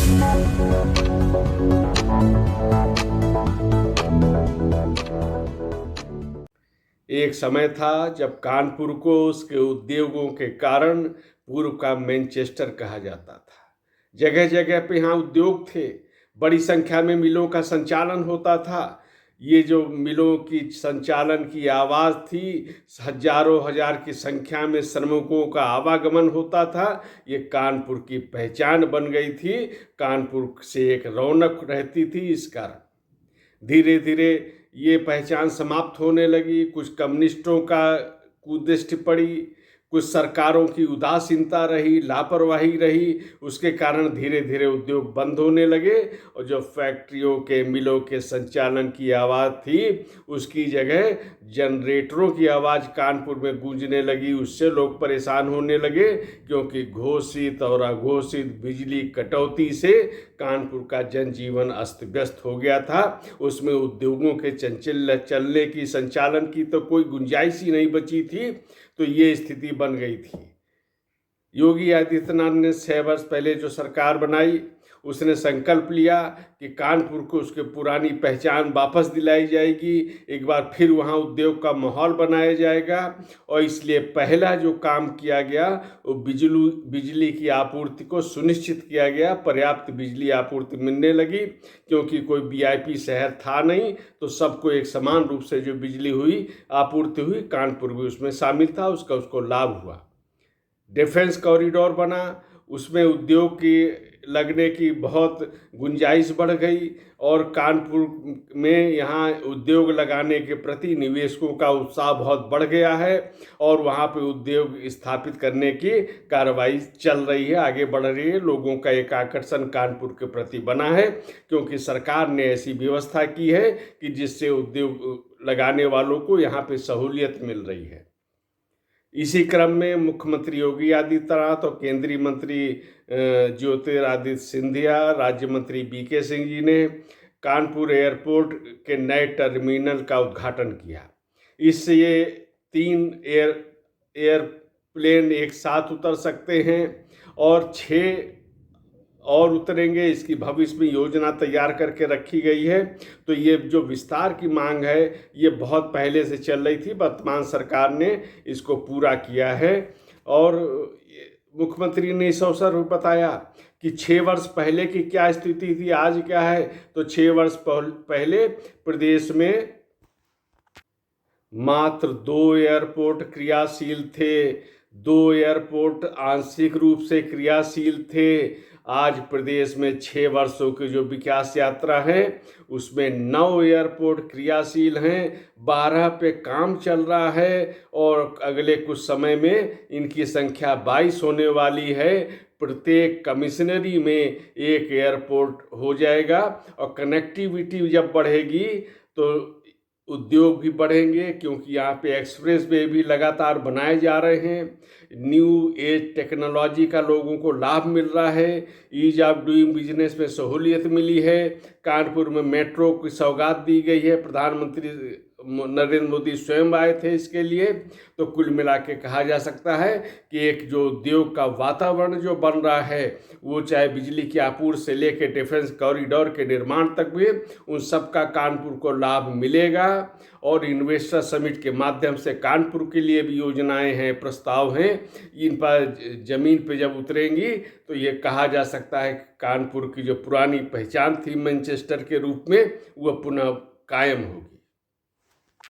एक समय था जब कानपुर को उसके उद्योगों के कारण पूर्व का मैनचेस्टर कहा जाता था। जगह जगह पे यहाँ उद्योग थे, बड़ी संख्या में मिलों का संचालन होता था। ये जो मिलों की संचालन की आवाज़ थी, हजारों हजार की संख्या में श्रमिकों का आवागमन होता था। ये कानपुर की पहचान बन गई थी, कानपुर से एक रौनक रहती थी। इस कारण धीरे धीरे ये पहचान समाप्त होने लगी। कुछ कम्युनिस्टों का कुदृष्टि पड़ी, कुछ सरकारों की उदासीनता रही, लापरवाही रही। उसके कारण धीरे धीरे उद्योग बंद होने लगे और जो फैक्ट्रियों के मिलों के संचालन की आवाज़ थी, उसकी जगह जनरेटरों की आवाज़ कानपुर में गूंजने लगी। उससे लोग परेशान होने लगे क्योंकि घोषित और अघोषित बिजली कटौती से कानपुर का जनजीवन अस्त व्यस्त हो गया था। उसमें उद्योगों के चलने की, संचालन की तो कोई गुंजाइश ही नहीं बची थी। तो ये स्थिति बन गई थी। योगी आदित्यनाथ ने 6 वर्ष पहले जो सरकार बनाई, उसने संकल्प लिया कि कानपुर को उसके पुरानी पहचान वापस दिलाई जाएगी, एक बार फिर वहाँ उद्योग का माहौल बनाया जाएगा। और इसलिए पहला जो काम किया गया वो बिजली की आपूर्ति को सुनिश्चित किया गया। पर्याप्त बिजली आपूर्ति मिलने लगी क्योंकि कोई वीआईपी शहर था नहीं, तो सबको एक समान रूप से जो बिजली हुई, आपूर्ति हुई, कानपुर भी उसमें शामिल था। उसको लाभ हुआ। डिफेंस कॉरिडोर बना, उसमें उद्योग की लगने की बहुत गुंजाइश बढ़ गई और कानपुर में यहाँ उद्योग लगाने के प्रति निवेशकों का उत्साह बहुत बढ़ गया है और वहाँ पे उद्योग स्थापित करने की कार्रवाई चल रही है, आगे बढ़ रही है। लोगों का एक आकर्षण कानपुर के प्रति बना है क्योंकि सरकार ने ऐसी व्यवस्था की है कि जिससे उद्योग लगाने वालों को यहाँ पे सहूलियत मिल रही है। इसी क्रम में मुख्यमंत्री योगी आदित्यनाथ और केंद्रीय मंत्री ज्योतिरादित्य सिंधिया, राज्य मंत्री बीके सिंह जी ने कानपुर एयरपोर्ट के नए टर्मिनल का उद्घाटन किया। इससे ये 3 एयरप्लेन एक साथ उतर सकते हैं और 6 और उतरेंगे। इसकी भविष्य में योजना तैयार करके रखी गई है। तो ये जो विस्तार की मांग है, ये बहुत पहले से चल रही थी, वर्तमान सरकार ने इसको पूरा किया है। और मुख्यमंत्री ने इस अवसर पर बताया कि 6 वर्ष पहले की क्या स्थिति थी, आज क्या है। तो 6 वर्ष पहले प्रदेश में मात्र 2 एयरपोर्ट क्रियाशील थे, 2 एयरपोर्ट आंशिक रूप से क्रियाशील थे। आज प्रदेश में 6 वर्षों की जो विकास यात्रा है, उसमें 9 एयरपोर्ट क्रियाशील हैं, 12 पे काम चल रहा है और अगले कुछ समय में इनकी संख्या 22 होने वाली है। प्रत्येक कमिश्नरी में एक एयरपोर्ट हो जाएगा और कनेक्टिविटी जब बढ़ेगी तो उद्योग भी बढ़ेंगे क्योंकि यहाँ पे एक्सप्रेस वे भी लगातार बनाए जा रहे हैं। न्यू एज टेक्नोलॉजी का लोगों को लाभ मिल रहा है, ईज ऑफ डूइंग बिजनेस में सहूलियत मिली है। कानपुर में मेट्रो की सौगात दी गई है, प्रधानमंत्री नरेंद्र मोदी स्वयं आए थे इसके लिए। तो कुल मिला के कहा जा सकता है कि एक जो उद्योग का वातावरण जो बन रहा है, वो चाहे बिजली की आपूर्ति से लेकर डिफेंस कॉरिडोर के निर्माण तक भी, उन सब का कानपुर को लाभ मिलेगा। और इन्वेस्टर समिट के माध्यम से कानपुर के लिए भी योजनाएं हैं, प्रस्ताव हैं। इन पर जमीन पे जब उतरेंगी तो ये कहा जा सकता है कि कानपुर की जो पुरानी पहचान थी मैनचेस्टर के रूप में, वह पुनः कायम होगी।